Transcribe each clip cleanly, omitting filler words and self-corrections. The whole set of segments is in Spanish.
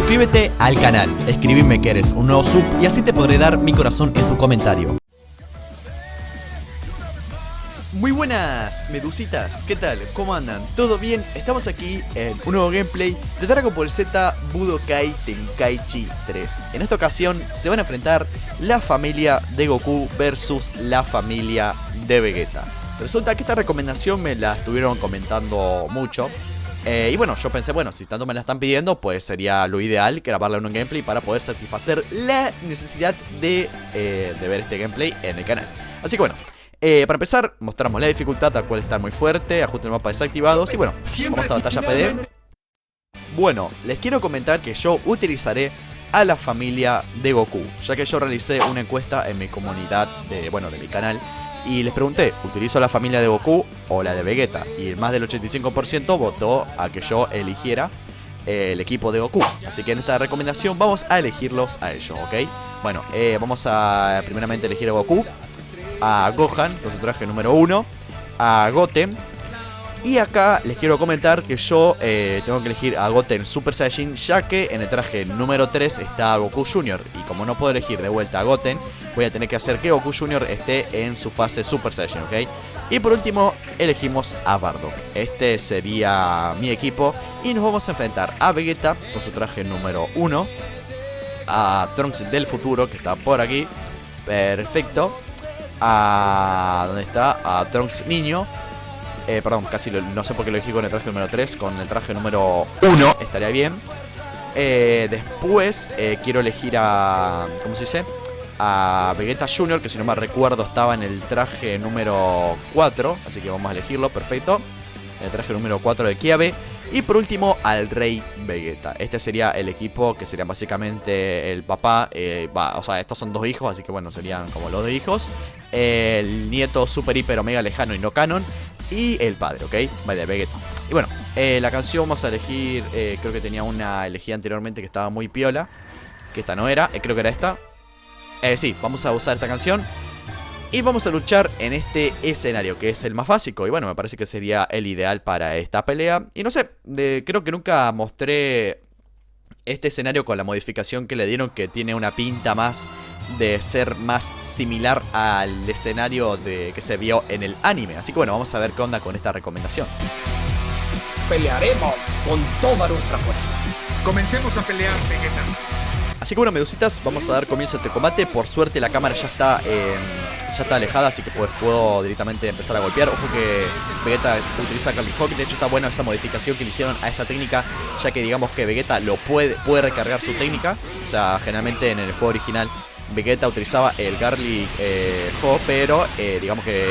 Suscríbete al canal, escribime que eres un nuevo sub y así te podré dar mi corazón en tu comentario. Muy buenas, medusitas, ¿qué tal? ¿Cómo andan? ¿Todo bien? Estamos aquí en un nuevo gameplay de Dragon Ball Z Budokai Tenkaichi 3. En esta ocasión se van a enfrentar la familia de Goku versus la familia de Vegeta. Resulta que esta recomendación me la estuvieron comentando mucho. Y bueno, yo pensé, bueno, si tanto me la están pidiendo, pues sería lo ideal grabarla en un gameplay para poder satisfacer la necesidad de ver este gameplay en el canal. Así que bueno, para empezar, mostramos la dificultad, tal cual está muy fuerte, ajuste el mapa desactivados y bueno, vamos a batalla PD. Bueno, les quiero comentar que yo utilizaré a la familia de Goku, ya que yo realicé una encuesta en mi comunidad de mi canal. Y les pregunté, ¿utilizo la familia de Goku o la de Vegeta? Y más del 85% votó a que yo eligiera el equipo de Goku. Así que en esta recomendación vamos a elegirlos a ellos, ¿ok? Bueno, vamos a primeramente elegir a Goku, a Gohan, con su traje número 1, a Goten. Y acá les quiero comentar que yo tengo que elegir a Goten Super Saiyajin, ya que en el traje número 3 está Goku Jr. Y como no puedo elegir de vuelta a Goten, voy a tener que hacer que Goku Jr. esté en su fase Super Saiyajin, ¿ok? Y por último elegimos a Bardock. Este sería mi equipo. Y nos vamos a enfrentar a Vegeta con su traje número 1, a Trunks del futuro, que está por aquí. Perfecto. ¿Dónde está? A Trunks niño. Perdón, casi no sé por qué lo elegí con el traje número 3. Con el traje número 1 estaría bien. Después quiero elegir a... ¿cómo se dice? A Vegeta Jr., que si no me recuerdo estaba en el traje número 4. Así que vamos a elegirlo, perfecto. En el traje número 4 de Kiabe. Y por último al Rey Vegeta. Este sería el equipo, que sería básicamente el papá. O sea, estos son dos hijos, así que bueno, serían como los dos hijos. El nieto super hiper omega lejano y no canon. Y el padre, ¿ok? Vale, Vegeta. Y bueno, la canción vamos a elegir, creo que tenía una elegida anteriormente que estaba muy piola, que esta no era, creo que era esta. Sí, vamos a usar esta canción. Y vamos a luchar en este escenario, que es el más básico. Y bueno, me parece que sería el ideal para esta pelea. Y no sé, creo que nunca mostré este escenario con la modificación que le dieron, que tiene una pinta más de ser más similar al escenario que se vio en el anime. Así que bueno, vamos a ver qué onda con esta recomendación. Pelearemos con toda nuestra fuerza. Comencemos a pelear, Vegeta. Así que bueno, medusitas, vamos a dar comienzo a este combate. Por suerte la cámara ya está alejada, así que pues puedo directamente empezar a golpear. Ojo que Vegeta utiliza Curly Hawk. De hecho está buena esa modificación que le hicieron a esa técnica, ya que digamos que Vegeta puede recargar su técnica. O sea, generalmente en el juego original Vegeta utilizaba el Garlic Hawk, pero digamos que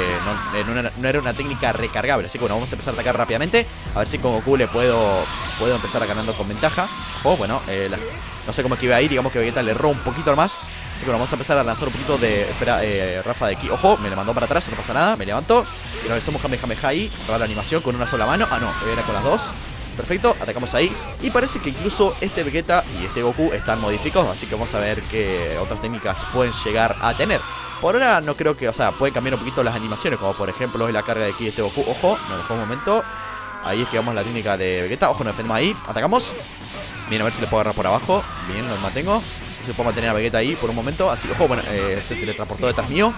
no era una técnica recargable. Así que bueno, vamos a empezar a atacar rápidamente. A ver si con Goku le puedo empezar ganando con ventaja. Bueno, no sé cómo esquive ahí, digamos que Vegeta le erró un poquito más. Así que bueno, vamos a empezar a lanzar un poquito de Rafa de aquí. Ojo, me le mandó para atrás, no pasa nada, me levanto. Y regresamos Kamehameha ahí, rara la animación con una sola mano. Ah no, era con las dos. Perfecto, atacamos ahí. Y parece que incluso este Vegeta y este Goku están modificados, así que vamos a ver qué otras técnicas pueden llegar a tener. Por ahora no creo que, o sea, pueden cambiar un poquito las animaciones, como por ejemplo es la carga de aquí de este Goku. Ojo, nos dejó un momento. Ahí esquivamos la técnica de Vegeta. Ojo, nos defendemos ahí, atacamos. Bien, a ver si le puedo agarrar por abajo. Bien, lo mantengo. Se puedo mantener a Vegeta ahí por un momento. Así, ojo, bueno, se teletransportó detrás mío.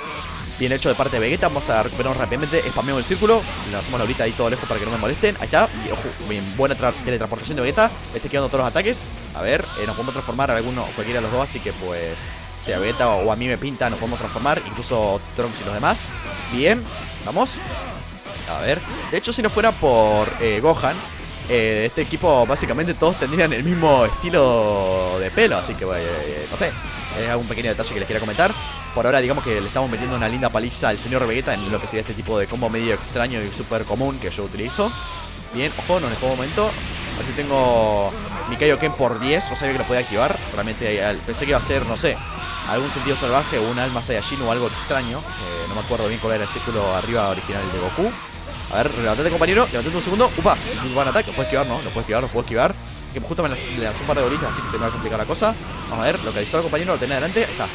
Bien hecho de parte de Vegeta. Vamos a recuperarnos rápidamente. Spameamos el círculo. Le hacemos la bolita ahí todo lejos para que no me molesten. Ahí está. Bien, ojo, bien, buena teletransportación de Vegeta. Quedando todos los ataques. A ver, nos podemos transformar a alguno o cualquiera de los dos. Así que pues, si a Vegeta o a mí me pinta, nos podemos transformar. Incluso Trunks y los demás. Bien, vamos. A ver. De hecho, si no fuera por Gohan, este equipo básicamente todos tendrían el mismo estilo de pelo. Así que no sé, es algún pequeño detalle que les quería comentar. Por ahora digamos que le estamos metiendo una linda paliza al señor Vegeta en lo que sería este tipo de combo medio extraño y súper común que yo utilizo. Bien, ojo, no dejó un momento. A ver si tengo mi Kaioken por 10. No sabía que lo podía activar. Realmente pensé que iba a ser, no sé, algún sentido salvaje o un alma Saiyajin o algo extraño. No me acuerdo bien cuál era el círculo arriba original de Goku. A ver, levantate, compañero, levantate un segundo. Upa, un buen ataque, lo puedo esquivar, ¿no? Lo puedo esquivar. Que justo le lanzó un par de bolitas, así que se me va a complicar la cosa. Vamos a ver, localizó al compañero, lo tenía adelante, ahí está.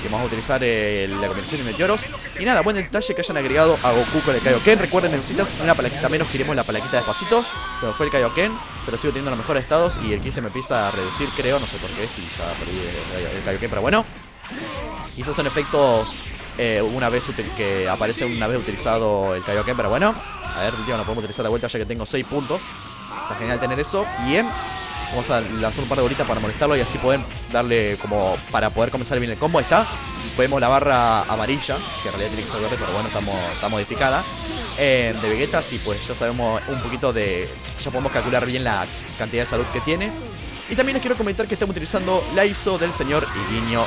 que vamos a utilizar la combinación de meteoros. Y nada, buen detalle que hayan agregado a Goku con el Kaioken. Recuerden, menucitas, una palaquita menos, giremos la palaquita despacito. Se me fue el Kaioken, pero sigo teniendo los mejores estados. Y el 15 me empieza a reducir, creo, no sé por qué, si ya perdí el Kaioken, pero bueno. Y esos son efectos una vez que aparece una vez utilizado el Kaioken, pero bueno. A ver, tío, no podemos utilizar de vuelta ya que tengo 6 puntos. Está genial tener eso. Bien. Vamos a lanzar un par de bolitas para molestarlo y así poder darle como para poder comenzar bien el combo. Ahí está. Vemos la barra amarilla, que en realidad tiene que ser verde, pero bueno, está modificada. De Vegeta, sí, pues ya sabemos un poquito de... Ya podemos calcular bien la cantidad de salud que tiene. Y también les quiero comentar que estamos utilizando la ISO del señor Higuinho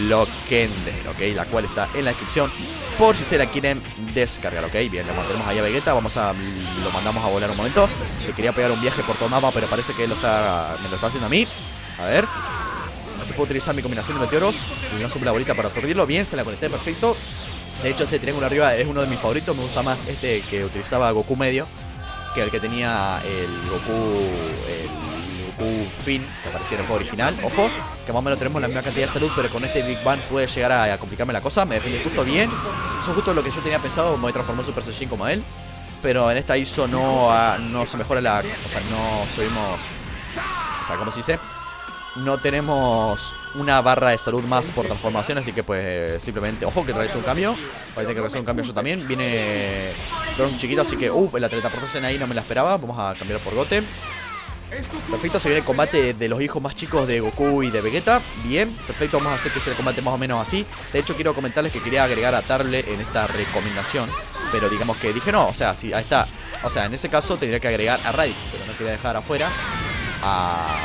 Lockender, ¿ok? La cual está en la descripción por si se la quieren descargar, ¿ok? Bien, lo mantenemos ahí a Vegeta, lo mandamos a volar un momento. Le quería pegar un viaje por todo el mapa, pero parece que me lo está haciendo a mí. A ver. Así puedo utilizar mi combinación de meteoros. Y no sube la bolita para aturdirlo. Bien, se la conecté perfecto. De hecho, este triángulo arriba es uno de mis favoritos. Me gusta más este que utilizaba Goku medio que el que tenía el Goku Fin, que aparecía en el juego original. Ojo, que más o menos tenemos la misma cantidad de salud, pero con este Big Bang puede llegar a complicarme la cosa. Me defiende justo bien. Eso es justo lo que yo tenía pensado. Me voy a transformar en Super Saiyajin como él. Pero en esta ISO no se mejora la... O sea, no subimos... O sea, ¿cómo se dice? No tenemos una barra de salud más por transformación, así que pues simplemente... Ojo que realizo un cambio. Parece que realizo un cambio yo también. Viene Trunks chiquito, así que... la teletransportación ahí no me la esperaba. Vamos a cambiar por Goten. Perfecto, se viene el combate de los hijos más chicos de Goku y de Vegeta. Bien, perfecto, vamos a hacer que sea el combate más o menos así. De hecho, quiero comentarles que quería agregar a Tarble en esta recomendación, pero digamos que dije no, o sea, sí, ahí está. O sea, en ese caso tendría que agregar a Raditz, pero no quería dejar afuera a...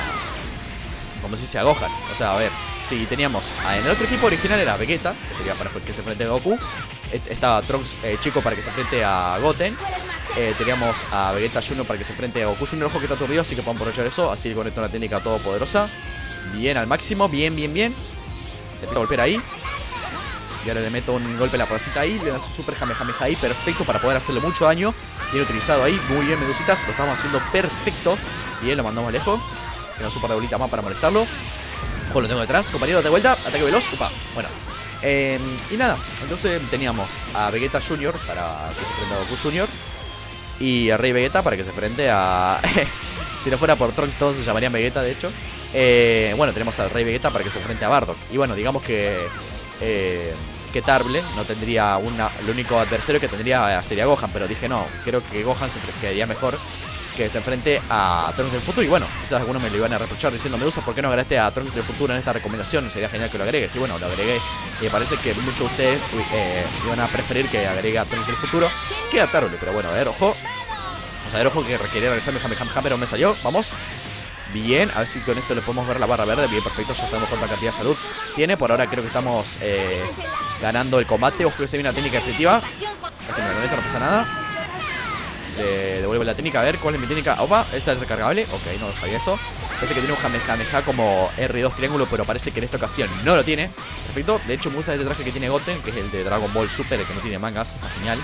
¿Cómo se dice? A Gohan. O sea, a ver, si teníamos... En el otro equipo original era Vegeta, que sería para que se enfrente a Goku. Estaba Trunks chico para que se enfrente a Goten. Teníamos a Vegeta Junior para que se enfrente a Goku Junior. Ojo que está aturdido, así que podemos aprovechar eso. Así conecto una técnica todopoderosa. Bien, al máximo, bien, bien, bien. Le empiezo a golpear ahí. Y ahora le meto un golpe en la placita ahí. Le das un super Kamehameha ahí, perfecto, para poder hacerle mucho daño. Bien utilizado ahí, muy bien, medusitas. Lo estamos haciendo perfecto. Bien, lo mandamos lejos. Tenemos un par de bolitas más para molestarlo. Ojo, lo tengo detrás, compañero, de vuelta. Ataque veloz, upa, bueno. Y nada, entonces teníamos a Vegeta Junior para que se enfrente a Goku Junior. Y a Rey Vegeta para que se enfrente a... si no fuera por Trunks todos se llamarían Vegeta, de hecho. Bueno, tenemos al Rey Vegeta para que se enfrente a Bardock. Y bueno, digamos que Tarble no tendría lo único adversario que tendría sería Gohan. Pero dije no, creo que Gohan se quedaría mejor que se enfrente a Trunks del futuro. Y bueno, quizás algunos me lo iban a reprochar diciendo: Medusa, ¿por qué no agregaste a Trunks del futuro en esta recomendación? Sería genial que lo agregues. Y bueno, lo agregué. Y me parece que muchos de ustedes iban a preferir que agregue a Trunks del futuro que a Tarble. Pero bueno, a ver, ojo. Vamos a ver, ojo, que requería realizar mi Kamehameha, pero me salió. Vamos. Bien, a ver si con esto le podemos ver la barra verde. Bien, perfecto, ya sabemos cuánta cantidad de salud tiene. Por ahora creo que estamos ganando el combate. Ojo que se viene una técnica efectiva. Casi me la conecto, no pasa nada. Le devuelvo la técnica, a ver cuál es mi técnica. Opa, esta es recargable. Ok, no sabía eso. Parece que tiene un Kamehameha como R2 triángulo, pero parece que en esta ocasión no lo tiene. Perfecto, de hecho me gusta este traje que tiene Goten, que es el de Dragon Ball Super, el que no tiene mangas. Genial.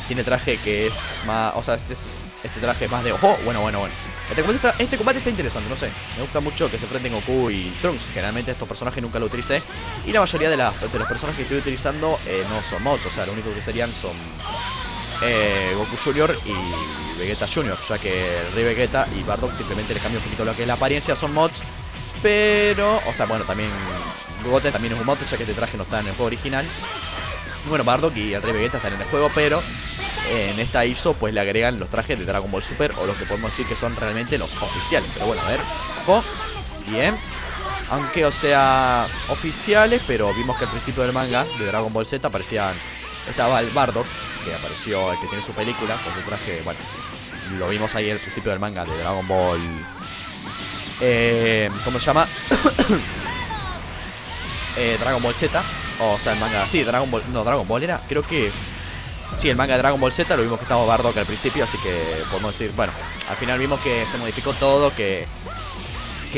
Tiene traje que es más... O sea, este traje es más de... ¡Ojo! Bueno. Este combate está interesante, no sé. Me gusta mucho que se enfrenten Goku y Trunks. Generalmente estos personajes nunca lo utilicé. Y la mayoría de los personajes que estoy utilizando no son mods. O sea, lo único que serían son... Goku Junior y Vegeta Junior, ya que Rey Vegeta y Bardock simplemente le cambia un poquito lo que es la apariencia, son mods. Pero, o sea, bueno, también Goten también es un mod, ya que este traje no está en el juego original. Y bueno, Bardock y el Rey Vegeta están en el juego, pero en esta ISO pues le agregan los trajes de Dragon Ball Super, o los que podemos decir que son realmente los oficiales. Pero bueno, a ver, ojo, bien. Aunque, o sea, oficiales, pero vimos que al principio del manga de Dragon Ball Z estaba el Bardock, que apareció, el que tiene su película, con su traje, bueno, lo vimos ahí al principio del manga de Dragon Ball. ¿Cómo se llama? Dragon Ball Z. O sea, el manga, sí, Dragon Ball, no, Dragon Ball era, creo que es... Sí, el manga de Dragon Ball Z, lo vimos que estaba Bardock al principio, así que podemos decir, bueno, al final vimos que se modificó todo, que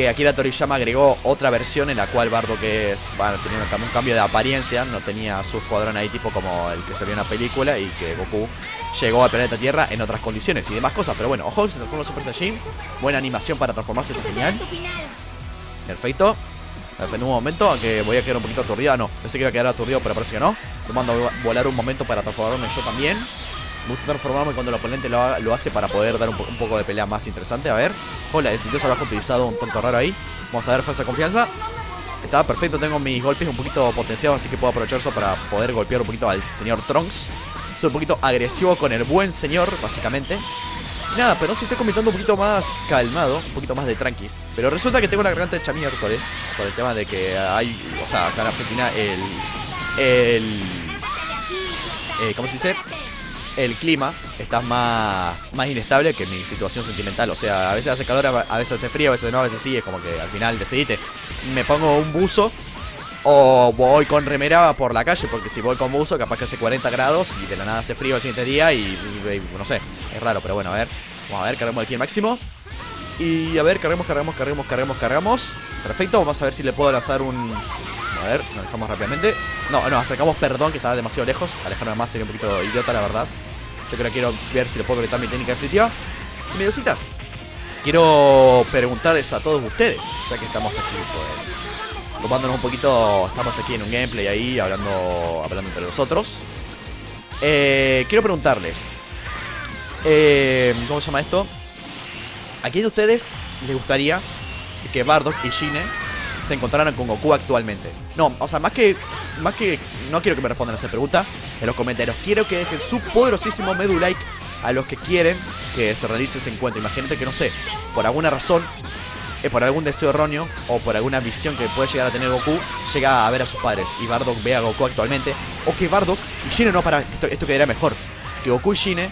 Akira Toriyama agregó otra versión en la cual Bardock tenía un cambio de apariencia, no tenía su escuadrón ahí tipo como el que se vio en la película, y que Goku llegó al planeta Tierra en otras condiciones y demás cosas. Pero bueno, ojo, se transforma en Super Saiyajin, buena animación para transformarse, está genial. Perfecto. Me defendí un momento, aunque voy a quedar un poquito aturdido. No, pensé que iba a quedar aturdido, pero parece que no. Lo mando a volar un momento para transformarme yo también. Me gusta transformarme cuando el oponente lo hace para poder dar un poco de pelea más interesante. A ver. Hola, el sitio salvaje utilizado un tonto raro ahí. Vamos a ver, falsa confianza. Estaba perfecto, tengo mis golpes un poquito potenciados, así que puedo aprovechar eso para poder golpear un poquito al señor Trunks. Soy un poquito agresivo con el buen señor, básicamente. Nada, pero sí estoy comentando un poquito más calmado, un poquito más de tranquis. Pero resulta que tengo la garganta hecha miércoles por el tema de que hay, o sea, acá en Argentina ¿cómo se dice? El clima está más inestable que mi situación sentimental. O sea, a veces hace calor, a veces hace frío, a veces no, a veces sí. Es como que al final decidite. Me pongo un buzo o voy con remera por la calle. Porque si voy con buzo, capaz que hace 40 grados y de la nada hace frío el siguiente día y no sé, es raro. Pero bueno, a ver, vamos a ver, cargamos aquí el máximo. Y a ver, cargamos. Perfecto, vamos a ver si le puedo lanzar un... A ver, nos alejamos rápidamente. No, acercamos, perdón, que estaba demasiado lejos. Alejarme más sería un poquito idiota, la verdad. Yo creo que quiero ver si le puedo conectar mi técnica definitiva. Y mediositas, quiero preguntarles a todos ustedes, ya que estamos aquí, pues, tomándonos un poquito. Estamos aquí en un gameplay ahí, hablando entre nosotros. Quiero preguntarles, ¿cómo se llama esto? ¿A quién de ustedes les gustaría que Bardock y Shine se encontraran con Goku actualmente? No, o sea, más que no quiero que me respondan a esa pregunta en los comentarios. Quiero que dejen su poderosísimo like a los que quieren que se realice ese encuentro. Imagínate que, no sé, por alguna razón, por algún deseo erróneo o por alguna visión que puede llegar a tener Goku, llega a ver a sus padres y Bardock ve a Goku actualmente. O que Bardock y Shine, no, para, esto quedaría mejor. Que Goku y Shine,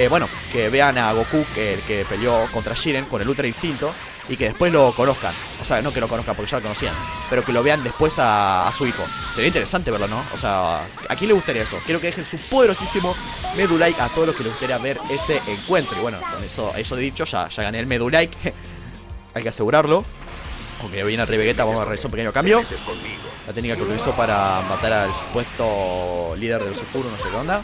bueno, que vean a Goku que peleó contra Jiren con el Ultra Instinto y que después lo conozcan. O sea, no que lo conozcan porque ya lo conocían, pero que lo vean después a su hijo. Sería interesante verlo, ¿no? O sea, ¿a quién le gustaría eso? Quiero que dejen su poderosísimo Medulike a todos los que les gustaría ver ese encuentro. Y bueno, con eso dicho, ya gané el Medulike. Hay que asegurarlo. Aunque viene el Rey Vegeta, vamos a realizar un pequeño cambio. La técnica que utilizó para matar al supuesto líder de Lucifuro, no sé qué onda.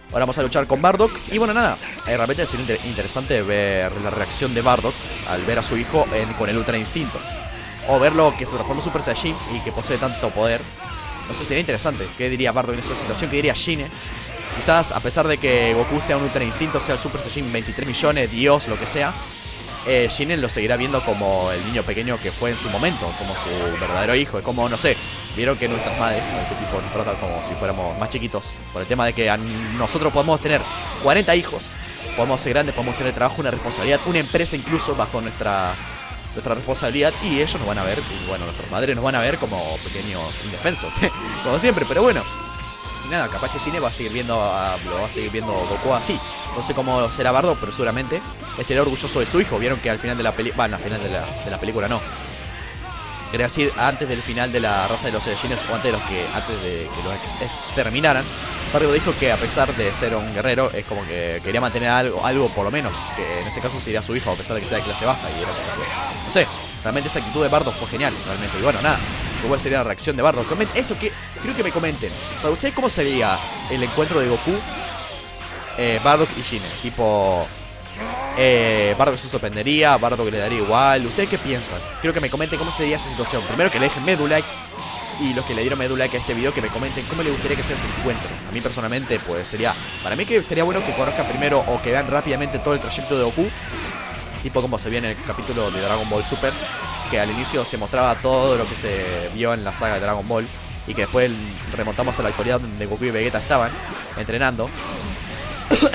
Ahora vamos a luchar con Bardock. Y bueno, nada, realmente sería interesante ver la reacción de Bardock al ver a su hijo con el Ultra Instinto. O verlo que se transformó en Super Saiyajin y que posee tanto poder. No sé, sería interesante. ¿Qué diría Bardock en esa situación? ¿Qué diría Shine? Quizás, a pesar de que Goku sea un Ultra Instinto, sea el Super Saiyajin 23 millones, Dios, lo que sea, Shine lo seguirá viendo como el niño pequeño que fue en su momento, como su verdadero hijo. Es como, no sé, vieron que nuestras madres, ese tipo, nos tratan como si fuéramos más chiquitos. Por el tema de que nosotros podemos tener 40 hijos, podemos ser grandes, podemos tener trabajo, una responsabilidad, una empresa incluso bajo nuestra responsabilidad. Y ellos nos van a ver, y bueno, nuestras madres nos van a ver como pequeños indefensos, como siempre, pero bueno. Y nada, capaz que Shine va a seguir viendo Goku así. No sé cómo será Bardock, pero seguramente estará orgulloso de su hijo. Vieron que al final de la película... Bueno, al final de la película no. Quería decir, antes del final de la raza de los Saiyajines, o antes de que los exterminaran, Bardock dijo que a pesar de ser un guerrero, es como que quería mantener algo por lo menos, que en ese caso sería su hijo, a pesar de que sea de clase baja. Y era como que, no sé, realmente esa actitud de Bardock fue genial, realmente. Y bueno, nada, ¿cuál sería la reacción de Bardock? Eso que quiero que me comenten. Para ustedes, ¿cómo sería el encuentro de Goku, Bardock y Shine? Tipo, Bardock se sorprendería, Bardock le daría igual. ¿Ustedes qué piensan? Quiero que me comenten cómo sería esa situación. Primero que le dejen Medulike, y los que le dieron Medulike a este video, que me comenten cómo les gustaría que sea ese encuentro. A mí personalmente, pues sería, para mí que estaría bueno que conozcan primero o que vean rápidamente todo el trayecto de Goku, tipo como se vio en el capítulo de Dragon Ball Super, que al inicio se mostraba todo lo que se vio en la saga de Dragon Ball, y que después remontamos a la actualidad donde Goku y Vegeta estaban entrenando.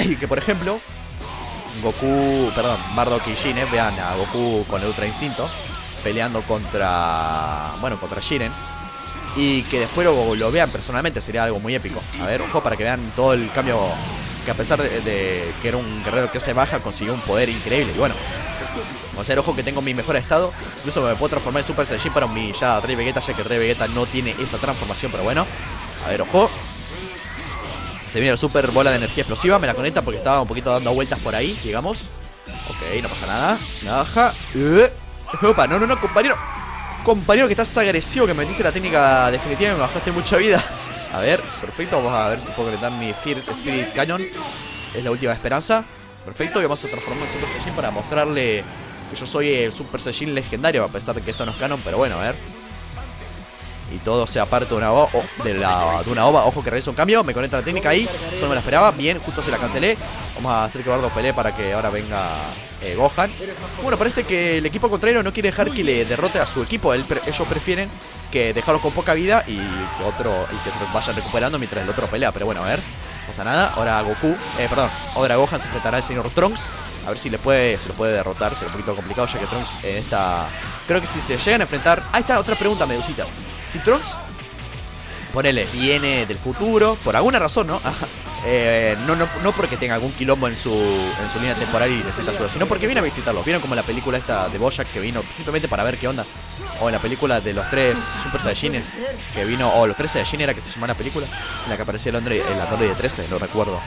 Y que, por ejemplo, Bardock y Shine vean a Goku con el Ultra Instinto peleando contra Jiren, y que después lo vean personalmente. Sería algo muy épico. A ver, ojo, para que vean todo el cambio, que a pesar de que era un guerrero que se baja, consiguió un poder increíble. Y bueno, vamos a ver, ojo, que tengo mi mejor estado. Incluso me puedo transformar en Super Saiyajin para humillar a Rey Vegeta, ya que Rey Vegeta no tiene esa transformación. Pero bueno, a ver, ojo. Se viene la super bola de energía explosiva. Me la conecta porque estaba un poquito dando vueltas por ahí, digamos. Ok, no pasa nada. Navaja. Opa, no, compañero. Compañero, que estás agresivo, que me metiste la técnica definitiva y me bajaste mucha vida. A ver, perfecto. Vamos a ver si puedo conectar mi Fierce Spirit Cannon. Es la última esperanza. Perfecto, y vamos a transformar en Super Saiyajin para mostrarle que yo soy el Super Saiyajin legendario, a pesar de que esto no es canon, pero bueno, a ver. Y todo sea parte de una ova. Ojo que realiza un cambio. Me conecta la técnica ahí. Solo me la esperaba. Bien, justo se la cancelé. Vamos a hacer que Bardock pelee para que ahora venga Gohan. Bueno, parece que el equipo contrario no quiere dejar que le derrote a su equipo. Ellos prefieren que dejarlo con poca vida y que se vayan recuperando mientras el otro pelea. Pero bueno, a ver. No pasa nada. Ahora ahora Gohan se enfrentará al señor Trunks. A ver si se lo puede derrotar. Será un poquito complicado ya que Trunks en esta... Creo que si se llegan a enfrentar... Ahí está otra pregunta, medusitas. Si Trunks, ponele, viene del futuro, por alguna razón, ¿no? No porque tenga algún quilombo en su línea temporal y necesita ayuda, sino porque viene a visitarlos. Vieron como en la película esta de Bojack que vino simplemente para ver qué onda. O en la película de los 3 Super Saiyajines que vino, o los 3 Saiyajin era que se llamaba la película, en la que aparecía el Android de 13, no recuerdo.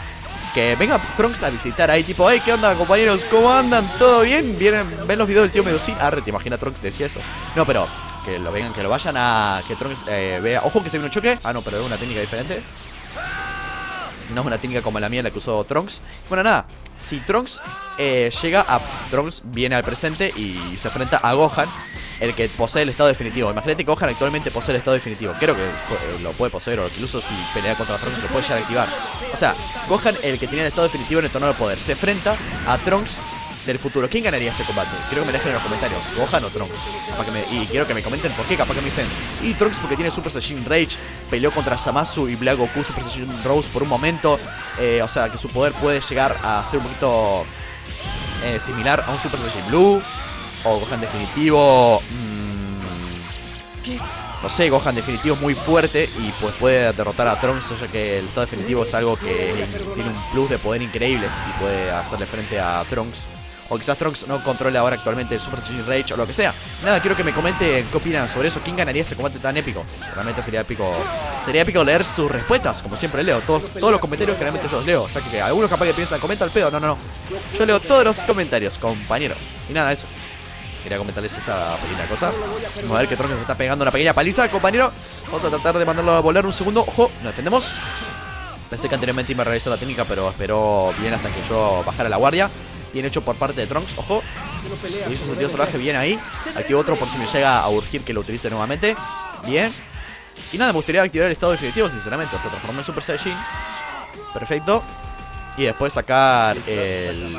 Que venga Trunks a visitar ahí, tipo, hey, ¿qué onda, compañeros? ¿Cómo andan? ¿Todo bien? ¿Ven los videos del tío Medusín? Arre, ¿te imaginas Trunks decía eso? No, pero que lo vayan a... Que Trunks vea... Ojo que se viene un choque. Ah, no, pero es una técnica diferente. No es una técnica como la mía, la que usó Trunks. Bueno, nada. Si Trunks Trunks viene al presente y se enfrenta a Gohan, el que posee el estado definitivo. Imagínate que Gohan actualmente posee el estado definitivo. Creo que lo puede poseer, o incluso si pelea contra Trunks lo puede llegar a activar. O sea, Gohan, el que tiene el estado definitivo en el torneo de poder, se enfrenta a Trunks del futuro. ¿Quién ganaría ese combate? Quiero que me dejen en los comentarios, Gohan o Trunks. Y quiero que me comenten por qué. Capaz que me dicen, y Trunks porque tiene Super Saiyajin Rage, peleó contra Zamasu y Black Goku Super Saiyajin Rose por un momento. O sea, que su poder puede llegar a ser un poquito similar a un Super Saiyajin Blue. O Gohan definitivo. No sé, Gohan definitivo es muy fuerte y pues puede derrotar a Trunks, ya que el estado definitivo es algo que tiene un plus de poder increíble y puede hacerle frente a Trunks. O quizás Trunks no controle ahora actualmente el Super Saiyajin Rage o lo que sea. Nada, quiero que me comenten qué opinan sobre eso. ¿Quién ganaría ese combate tan épico? Realmente sería épico leer sus respuestas, como siempre leo. Todos los comentarios que realmente yo los leo. Ya que algunos capaz que piensan, comenta al pedo. No. Yo leo todos los comentarios, compañero. Y nada, eso. Quería comentarles esa pequeña cosa. Vamos a ver que Trunks nos está pegando una pequeña paliza, compañero. Vamos a tratar de mandarlo a volar un segundo. Ojo, nos defendemos. Pensé que anteriormente iba a realizar la técnica, pero esperó bien hasta que yo bajara la guardia. Bien hecho por parte de Trunks, ojo. Lo hizo sentido salvaje, bien ahí. Activo otro por si me llega a urgir que lo utilice nuevamente. Bien. Y nada, me gustaría activar el estado definitivo, sinceramente. O sea, transformar en Super Saiyajin. Perfecto. Y después sacar el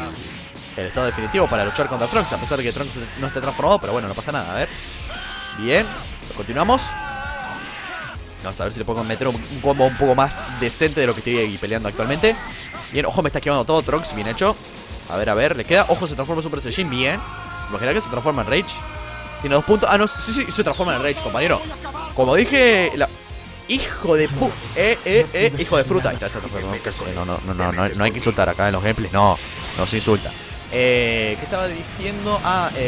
estado definitivo para luchar contra Trunks. A pesar de que Trunks no esté transformado, pero bueno, no pasa nada, a ver. Bien, continuamos. Vamos a ver si le puedo meter un combo un poco más decente de lo que estoy peleando actualmente. Bien, ojo, me está esquivando todo Trunks, bien hecho. A ver, le queda. Ojo, se transforma en Super Saiyajin, bien. Imagina que se transforma en Rage. Tiene 2 puntos. Ah, no, sí, se transforma en Rage, compañero. Como dije, hijo de hijo de fruta. No hay que insultar acá en los gameplays. No se insulta. ¿Qué estaba diciendo?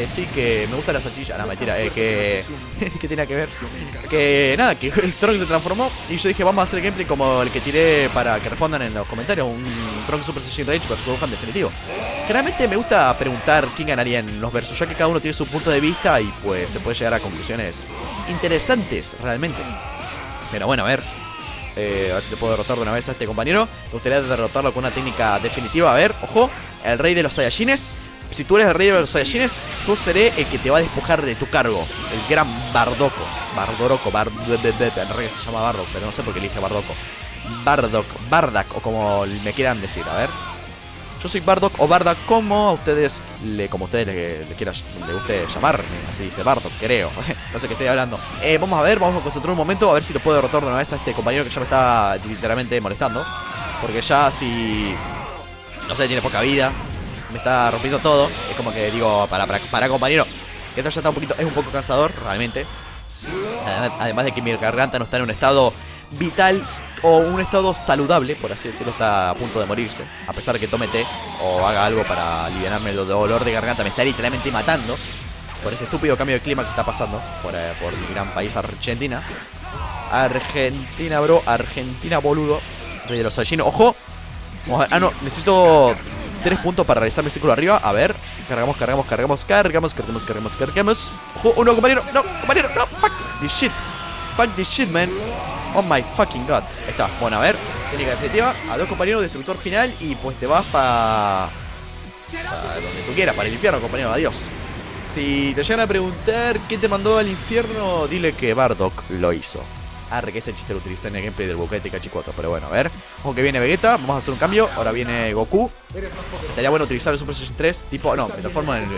Sí, que me gusta la salchicha. No, mentira, ¿qué tiene que ver? Que nada, que Trunks se transformó. Y yo dije, vamos a hacer gameplay como el que tiré para que respondan en los comentarios. Un Trunks Super Saiyajin Rage versus Gohan definitivo. Generalmente me gusta preguntar quién ganaría en los versus, ya que cada uno tiene su punto de vista y pues se puede llegar a conclusiones interesantes realmente. Pero bueno, a ver si le puedo derrotar de una vez a este compañero. Me gustaría derrotarlo con una técnica definitiva. A ver, ojo, el rey de los Saiyajines. Si tú eres el rey de los Saiyajines, yo seré el que te va a despojar de tu cargo. El gran Bardoco. En realidad se llama Bardock, pero no sé por qué elige Bardoco. Bardock, o como me quieran decir, a ver. Yo soy Bardock o Bardock, como ustedes le guste llamarme. Así dice Bardock, creo. No sé qué estoy hablando. Vamos a concentrar un momento a ver si lo puedo derrotar de una vez a este compañero que ya me está literalmente molestando. Porque ya si... No sé, tiene poca vida. Me está rompiendo todo. Es como que digo, para compañero. Que esto ya está es un poco cansador, realmente. Además de que mi garganta no está en un estado vital o un estado saludable, por así decirlo, está a punto de morirse. A pesar de que tome té o haga algo para aliviarme el dolor de garganta, me está literalmente matando por este estúpido cambio de clima que está pasando por mi gran país, Argentina. Argentina, boludo. Rey de los Saiyajin, ojo. No, necesito 3 puntos para realizar mi círculo arriba. A ver, cargamos. Ojo, uno, compañero. No, fuck this shit, man. Oh my fucking god. Ahí está, bueno, a ver, técnica definitiva. A 2 compañeros, destructor final. Y pues te vas para donde tú quieras, para el infierno, compañero, adiós. Si te llegan a preguntar quién te mandó al infierno, dile que Bardock lo hizo. Arre, que ese chiste lo utilicé en el gameplay del Budokai Tenkaichi 4. Pero bueno, a ver. Ojo que viene Vegeta, vamos a hacer un cambio. Ahora viene Goku. Estaría bueno utilizar el Super Saiyan 3. Tipo, no, me transformo en el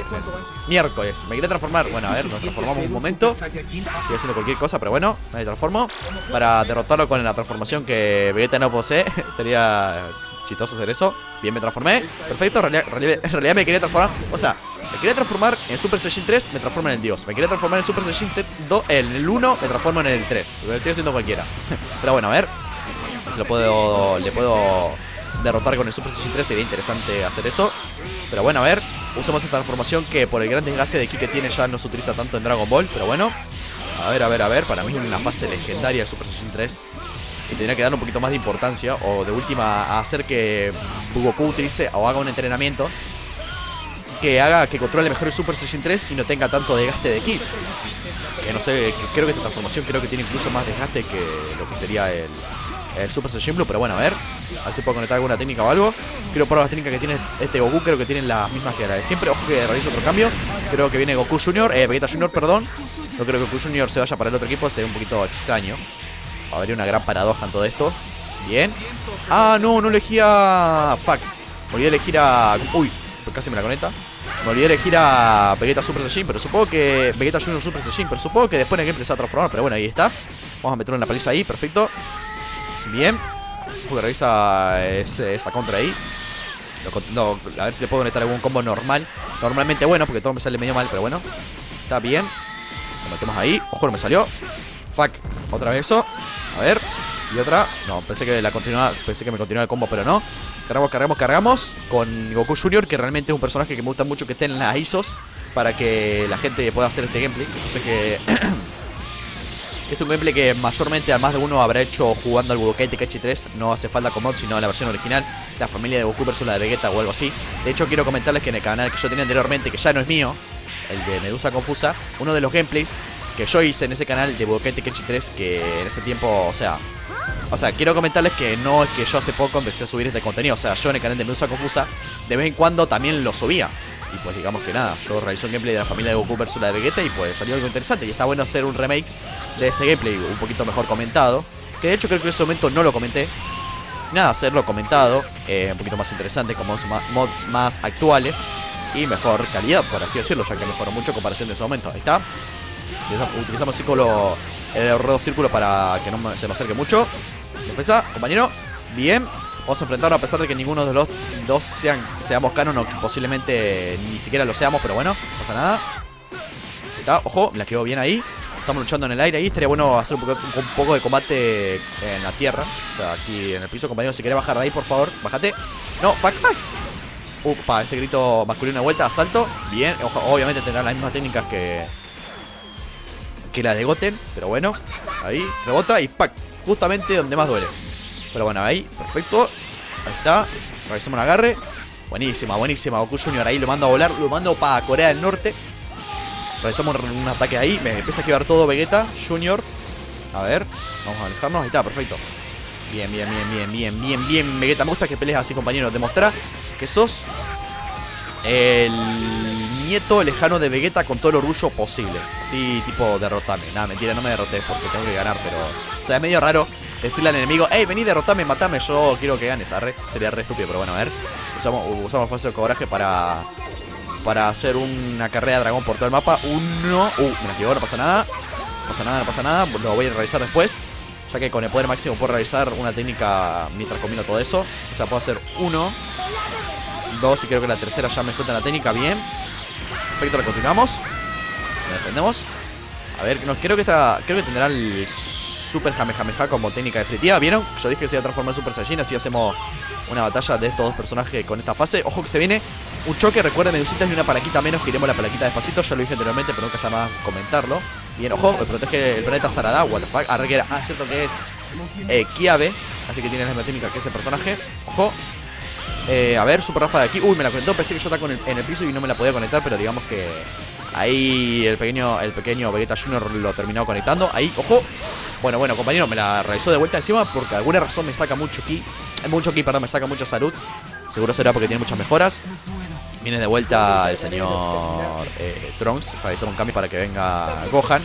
miércoles. Me quería transformar, bueno, a ver, nos transformamos un momento. Estoy haciendo cualquier cosa, pero bueno, me transformo para derrotarlo con la transformación que Vegeta no posee. Estaría chistoso hacer eso. Bien, me transformé. Perfecto, en realidad me quería transformar. O sea, me quería transformar en Super Saiyan 3, me transformo en el Dios. Me quería transformar en Super Saiyan 2, en el 1, me transformo en el 3. Lo estoy haciendo cualquiera. Pero bueno, a ver si le puedo derrotar con el Super Saiyan 3. Sería interesante hacer eso. Pero bueno, a ver, usemos esta transformación que por el gran desgaste de ki que tiene ya no se utiliza tanto en Dragon Ball. Pero bueno, a ver, para mí es una fase legendaria el Super Saiyan 3. Y tendría que darle un poquito más de importancia. O de última, a hacer que Goku utilice o haga un entrenamiento que haga que controle mejor el Super Saiyan 3 y no tenga tanto desgaste de ki. Que no sé, que creo que esta transformación creo que tiene incluso más desgaste que lo que sería el Super Saiyan Blue. Pero bueno, a ver si puedo conectar alguna técnica o algo. Quiero probar las técnicas que tiene este Goku. Creo que tienen las mismas que la de siempre. Ojo que realizo otro cambio. Creo que viene Goku Junior, Vegeta Junior, perdón. No creo que Goku Junior se vaya para el otro equipo. Sería un poquito extraño. Habría una gran paradoja en todo esto. Bien. Ah, no elegía... Fuck. Me olvidé de elegir a... Uy, casi me la conecta. Me olvidé de elegir a Vegeta Super Saiyan, pero supongo que... Vegeta Junior Super Saiyan, pero supongo que después en el gameplay se va a transformar. Pero bueno, ahí está. Vamos a meterle una paliza ahí, perfecto. Bien. Porque revisa esa contra ahí. A ver si le puedo conectar algún combo normal. Normalmente bueno, porque todo me sale medio mal, pero bueno. Está bien. Lo metemos ahí. Ojo, no me salió. Fuck. Otra vez eso. A ver. Y otra. No, pensé que me continuaba el combo, pero no. Cargamos con Goku Junior, que realmente es un personaje que me gusta mucho que esté en las ISOs para que la gente pueda hacer este gameplay. Yo sé que es un gameplay que mayormente a más de uno habrá hecho jugando al Budokai Tenkaichi 3. No hace falta con mods, sino en la versión original. La familia de Goku versus la de Vegeta o algo así. De hecho, quiero comentarles que en el canal que yo tenía anteriormente, que ya no es mío, el de Medusa Confusa, uno de los gameplays que yo hice en ese canal de Budokai Tenkaichi 3, que en ese tiempo, o sea, quiero comentarles que no es que yo hace poco empecé a subir este contenido. O sea, yo en el canal de Medusa Confusa de vez en cuando también lo subía. Y pues digamos que nada, yo realicé un gameplay de la familia de Goku versus la de Vegeta y pues salió algo interesante. Y está bueno hacer un remake de ese gameplay un poquito mejor comentado. Que de hecho creo que en ese momento no lo comenté. Nada, hacerlo comentado, un poquito más interesante, con mods más actuales y mejor calidad, por así decirlo, ya que mejoró mucho en comparación de ese momento. Ahí está. Utilizamos el ruedo círculo para que no se me acerque mucho. Defensa, compañero. Bien. Vamos a enfrentarlo a pesar de que ninguno de los dos seamos canon o que posiblemente ni siquiera lo seamos, pero bueno, no pasa nada. Ahí está, ojo, me la quedó bien ahí. Estamos luchando en el aire ahí. Estaría bueno hacer un poco de combate en la tierra. O sea, aquí en el piso, compañero. Si querés bajar de ahí, por favor, bájate. No, fuck. Upa, ese grito masculino de vuelta, asalto. Bien, obviamente tendrán las mismas técnicas que la de Goten, pero bueno. Ahí, rebota y ¡pac! Justamente donde más duele. Pero bueno, ahí, perfecto. Ahí está, realizamos un agarre. Buenísima, Goku Junior ahí lo mando a volar. Lo mando para Corea del Norte. Realizamos un ataque ahí. Me empieza a esquivar todo Vegeta Junior. A ver, vamos a alejarnos. Ahí está, perfecto. Bien, Vegeta. Me gusta que pelees así, compañero. Demostrá que sos el nieto lejano de Vegeta con todo el orgullo posible. Así, tipo, derrotame. Nada, mentira, no me derroté porque tengo que ganar, pero... O sea, es medio raro decirle al enemigo: hey, vení, derrotame, matame, yo quiero que ganes. Arre, sería re estúpido, pero bueno, a ver. Usamos fuerza de coraje para hacer una carrera de dragón por todo el mapa. Me la quedó, no pasa nada. No pasa nada. Lo voy a realizar después, ya que con el poder máximo puedo realizar una técnica mientras combino todo eso. O sea, puedo hacer 1, 2 y creo que la tercera ya me suelta la técnica. Bien. Perfecto, la continuamos. La defendemos. A ver, creo que tendrá el Super Kamehameha como técnica definitiva. ¿Vieron? Yo dije que se iba a transformar en Super Saiyajin. Así hacemos una batalla de estos dos personajes con esta fase. Ojo que se viene un choque. Recuerden, medusitas, y una palaquita menos. Giremos la palaquita despacito. Ya lo dije anteriormente, pero nunca está más comentarlo. Bien, ojo, protege el planeta Sarada. What the fuck. Arreguera. Ah, es cierto que es Kiabe. Así que tiene la misma técnica que ese personaje. Ojo. A ver, super rafa de aquí. Uy, me la conectó. Pensé que yo estaba en el piso y no me la podía conectar, pero digamos que ahí el pequeño Vegeta Junior lo terminó conectando. Ahí, ojo. Bueno, compañero, me la realizó de vuelta encima porque alguna razón me saca mucho ki. Me saca mucha salud. Seguro será porque tiene muchas mejoras. Viene de vuelta el señor Trunks para realizar un cambio para que venga Gohan.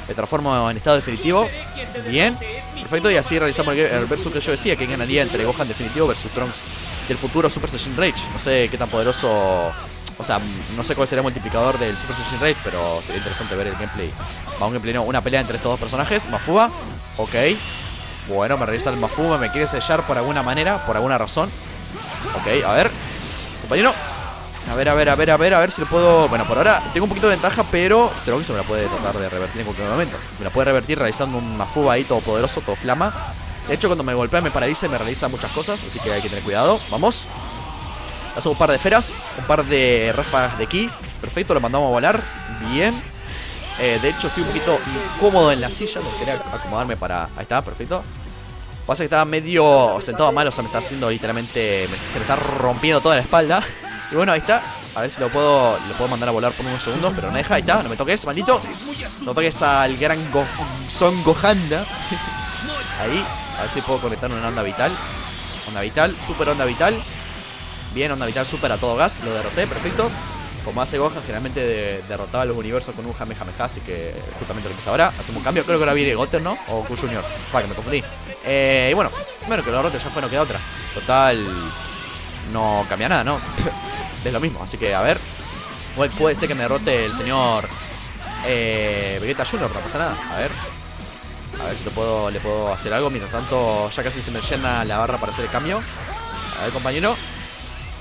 Me transformo en estado definitivo. Bien, perfecto. Y así realizamos el versus que yo decía, que ganaría entre Gohan definitivo versus Trunks del futuro Super Saiyan Rage. No sé qué tan poderoso, o sea, no sé cuál sería el multiplicador del Super Saiyan Rage, pero sería interesante ver el gameplay. Va, un gameplay no, una pelea entre estos dos personajes. Mafuba, ok. Bueno, me regresa el Mafuba, me quiere sellar por alguna manera, por alguna razón. Ok, a ver, compañero. A ver si lo puedo... Bueno, por ahora tengo un poquito de ventaja, pero Trunks se me la puede tratar de revertir en cualquier momento. Me la puede revertir realizando un Mafuba ahí todo poderoso, todo flama. De hecho, cuando me golpea me paraliza y me realiza muchas cosas, así que hay que tener cuidado. Vamos. Hacemos un par de esferas, un par de ráfagas de ki. Perfecto, lo mandamos a volar. Bien. De hecho, estoy un poquito incómodo en la silla. Me quería acomodarme para... Ahí está, perfecto. Pasa que estaba medio sentado mal, o sea, me está haciendo literalmente... Se me está rompiendo toda la espalda. Y bueno, ahí está. A ver si lo puedo mandar a volar por unos segundos, pero no deja. Ahí está, no me toques, maldito. No toques al gran Son Gohanda. Ahí, a ver si puedo conectar una onda vital. Onda vital, super onda vital. Bien, onda vital super a todo gas. Lo derroté, perfecto. Como hace Gohan, generalmente derrotaba a los universos con un Kamehameha, así que justamente lo que hice ahora. Hacemos un cambio, creo que ahora viene Goten, ¿no? O Q Junior. Que me confundí. Y bueno, que lo derrote ya fue, no queda otra. Total, no cambia nada, ¿no? Es lo mismo, así que a ver. Puede ser que me derrote el señor Vegeta Junior, no pasa nada. A ver si le puedo hacer algo. Mientras tanto, ya casi se me llena la barra para hacer el cambio. A ver, compañero.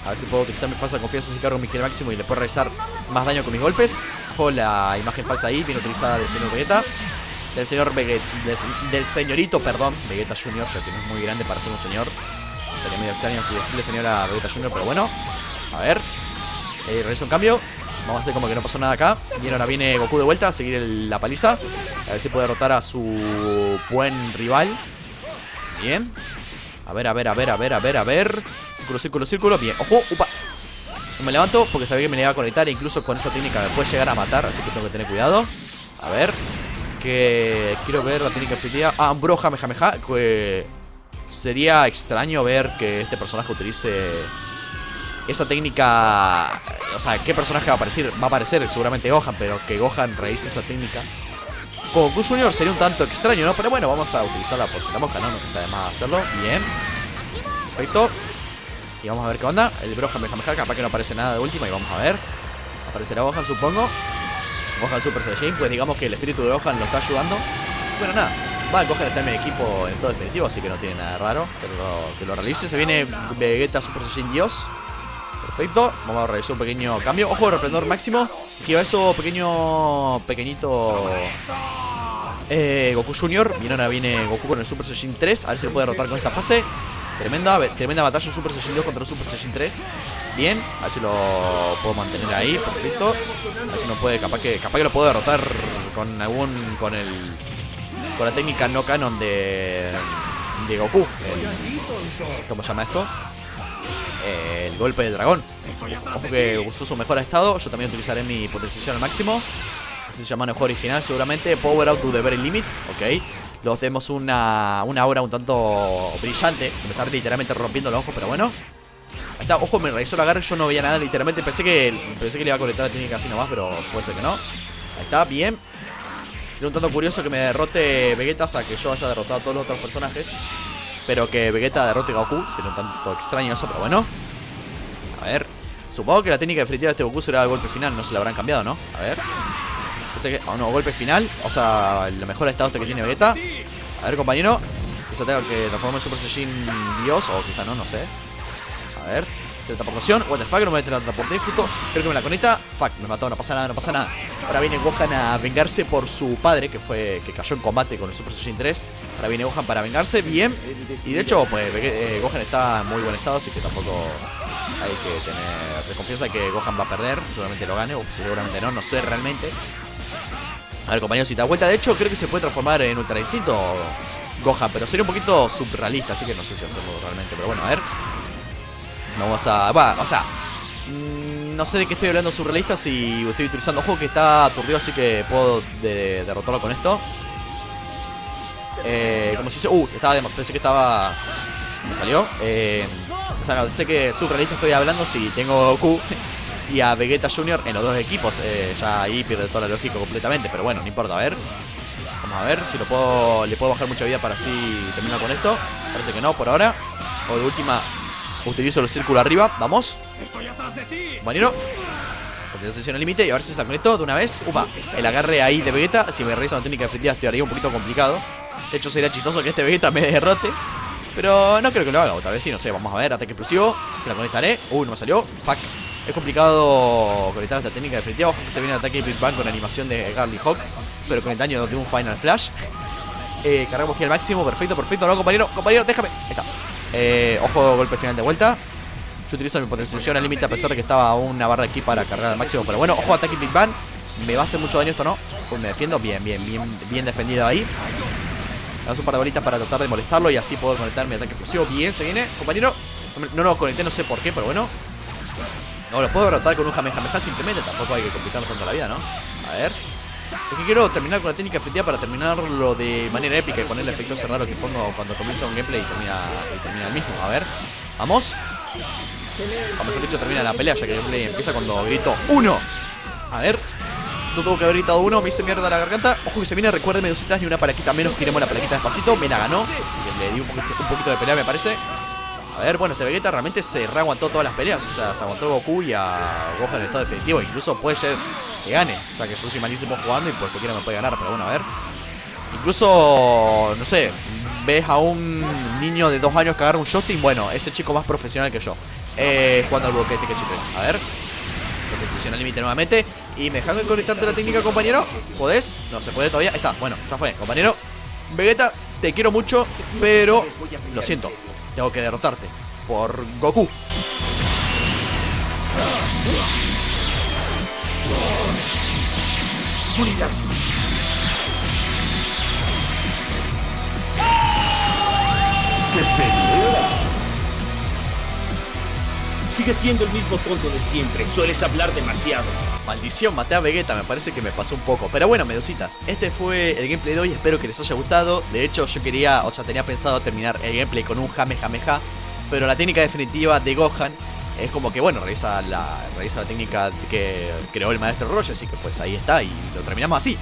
A ver si puedo utilizar mi falsa confianza si cargo mi kill máximo y le puedo realizar más daño con mis golpes. Ojo, la imagen falsa ahí, bien utilizada del señor Vegeta. Del señorito, perdón, Vegeta Junior, ya que no es muy grande para ser un señor. Sería medio extraño si decirle señora Vegeta Junior, pero bueno. A ver, realizo un cambio. Vamos a hacer como que no pasó nada acá. Bien, ahora viene Goku de vuelta a seguir la paliza. A ver si puede derrotar a su buen rival. Bien. A ver. Círculo. Bien, ojo, upa. No me levanto porque sabía que me le iba a conectar. E incluso con esa técnica me puede llegar a matar, así que tengo que tener cuidado. A ver, que quiero ver la técnica efectiva. Ah, un bro Kamehameha. Que sería extraño ver que este personaje utilice esa técnica. O sea, ¿qué personaje va a aparecer? Va a aparecer seguramente Gohan, pero que Gohan realice esa técnica con Q Junior sería un tanto extraño, ¿no? Pero bueno, vamos a utilizarla por si la mosca, ¿no? No está de más hacerlo. Bien. Perfecto. Y vamos a ver qué onda. El bro Kamehameha, capaz que no aparece nada de última. Y vamos a ver. Aparecerá Gohan, supongo. Gohan Super Saiyan, pues digamos que el espíritu de Gohan lo está ayudando. Bueno, nada. Va, Gohan está en mi equipo en estado definitivo, así que no tiene nada de raro que lo realice. Se viene Vegeta Super Saiyan Dios. Perfecto. Vamos a realizar un pequeño cambio. Ojo, resplandor máximo. Aquí va eso, pequeñito Goku Junior. Bien, ahora viene Goku con el Super Saiyan 3. A ver si lo puede derrotar con esta fase. Tremenda batalla Super Saiyan 2 contra el Super Saiyan 3. Bien, a ver si lo puedo mantener ahí. Perfecto. A ver si no puede, capaz que lo puedo derrotar con la técnica no canon de Goku. ¿Cómo se llama esto? El golpe del dragón. Ojo que usó su mejor estado. Yo también utilizaré mi potenciación al máximo. Así se llama en el juego original seguramente. Power out to the very limit. Ok. Los demos una aura un tanto brillante. Me está literalmente rompiendo los ojos, pero bueno. Ahí está, ojo, me realizó la agarre. Yo no veía nada, literalmente pensé que le iba a conectar la técnica así nomás, pero puede ser que no. Ahí está, bien. Sería un tanto curioso que me derrote Vegeta, o sea, que yo haya derrotado a todos los otros personajes, pero que Vegeta derrote a Goku. Sería un tanto extraño eso, pero bueno. A ver. Supongo que la técnica definitiva de este Goku será el golpe final. No se la habrán cambiado, ¿no? A ver. Pensé que... Oh, no, golpe final. O sea, lo mejor estado que tiene Vegeta. A ver, compañero. Quizá tenga que transformar en Super Saiyan Dios. O quizá no, no sé. A ver. Teletransportación. What the fuck, no me teletransporté justo. Creo que me la conecta. Fuck, me mató, no pasa nada. Ahora viene Gohan a vengarse por su padre, que cayó en combate con el Super Saiyan 3. Ahora viene Gohan para vengarse, bien. Y de hecho, pues Gohan está en muy buen estado, así que tampoco hay que tener desconfianza de que Gohan va a perder. Seguramente lo gane, o seguramente no sé realmente. A ver, compañero, si te das vuelta. De hecho, creo que se puede transformar en Ultra Instinto Gohan, pero sería un poquito surrealista, así que no sé si hacerlo realmente. Pero bueno, a ver. Vamos a... o sea, no sé de qué estoy hablando surrealista si estoy utilizando... Ojo que está aturdido, así que puedo derrotarlo con esto. Como si se... pensé que estaba... Me salió. O sea, no sé que surrealista estoy hablando si tengo Goku y a Vegeta Jr. en los dos equipos. Ya ahí pierde toda la lógica completamente, pero bueno, no importa, a ver. Vamos a ver si le puedo bajar mucha vida para así terminar con esto. Parece que no, por ahora. O de última, utilizo el círculo arriba, vamos. Compañero, potenciación al límite y a ver si se la conecto de una vez. Upa, el agarre ahí de Vegeta. Si me realizo una técnica definitiva estoy arriba un poquito complicado. De hecho sería chistoso que este Vegeta me derrote, pero no creo que lo haga, o tal vez sí, no sé. Vamos a ver, ataque explosivo. Se la conectaré. No me salió, fuck. Es complicado conectar esta técnica definitiva. Ojo que se viene el ataque de Big Bang con animación de Garly Hawk, pero con el daño de un Final Flash. Cargamos aquí al máximo, perfecto, no, compañero, déjame. Ahí está. Ojo, golpe final de vuelta. Yo utilizo mi potenciación al límite a pesar de que estaba una barra aquí para cargar al máximo. Pero bueno, ojo, ataque Big Bang. Me va a hacer mucho daño esto, ¿no? Pues me defiendo, bien defendido ahí. Damos un par de bolitas para tratar de molestarlo y así puedo conectar mi ataque explosivo. Bien, se viene, compañero. No lo conecté, no sé por qué, pero bueno. No, lo puedo derrotar con un Kamehameha simplemente. Tampoco hay que complicarnos tanto la vida, ¿no? A ver. Es que quiero terminar con la técnica efectiva para terminarlo de manera épica y poner el efecto ese raro que pongo cuando comienza un gameplay y termina el mismo. A ver, vamos. O mejor dicho, termina la pelea, ya que el gameplay empieza cuando grito 1. A ver. No tengo que haber gritado 1, me hice mierda la garganta. Ojo que se viene, recuerden, Medusitas, ni una palaquita menos. Giremos la palaquita despacito, me la ganó. Le di un poquito de pelea, me parece. A ver, bueno, este Vegeta realmente se reaguantó todas las peleas. O sea, se aguantó a Goku y a Gohan en estado definitivo. Incluso puede ser que gane. O sea, que yo soy malísimo jugando y pues cualquiera me puede ganar. Pero bueno, a ver. Incluso, no sé, ves a un niño de 2 años que agarra un Shotting. Bueno, ese chico más profesional que yo. Jugando al Budokai Tenkaichi 3. A ver. Potenciación al límite nuevamente. Y me dejan conectarte la técnica, compañero. ¿Podés? No se puede todavía. Ahí está, bueno, ya fue, compañero. Vegeta, te quiero mucho, pero lo siento, tengo que derrotarte por Goku. Unidas. ¡Qué pelea! Sigue siendo el mismo tonto de siempre. Sueles hablar demasiado. Maldición, maté a Vegeta, me parece que me pasó un poco. Pero bueno, Medusitas, este fue el gameplay de hoy. Espero que les haya gustado. De hecho, yo tenía pensado terminar el gameplay con un Kamehameha, pero la técnica definitiva de Gohan es como que, bueno, realiza la técnica que creó el maestro Roger. Así que pues ahí está y lo terminamos así.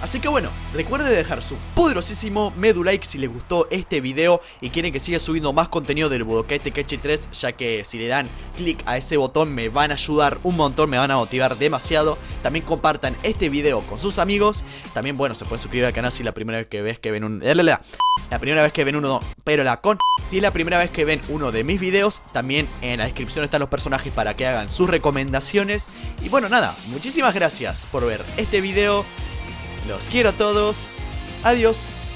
Así que bueno, recuerden dejar su poderosísimo like si les gustó este video y quieren que siga subiendo más contenido del Budokai Tenkaichi 3, ya que si le dan clic a ese botón me van a ayudar un montón, me van a motivar demasiado. También compartan este video con sus amigos. También, bueno, se pueden suscribir al canal si es la primera vez que ven un... La primera vez que ven uno, pero si es la primera vez que ven uno de mis videos, también en la descripción están los personajes para que hagan sus recomendaciones. Y bueno, nada, muchísimas gracias por ver este video. Los quiero a todos. Adiós.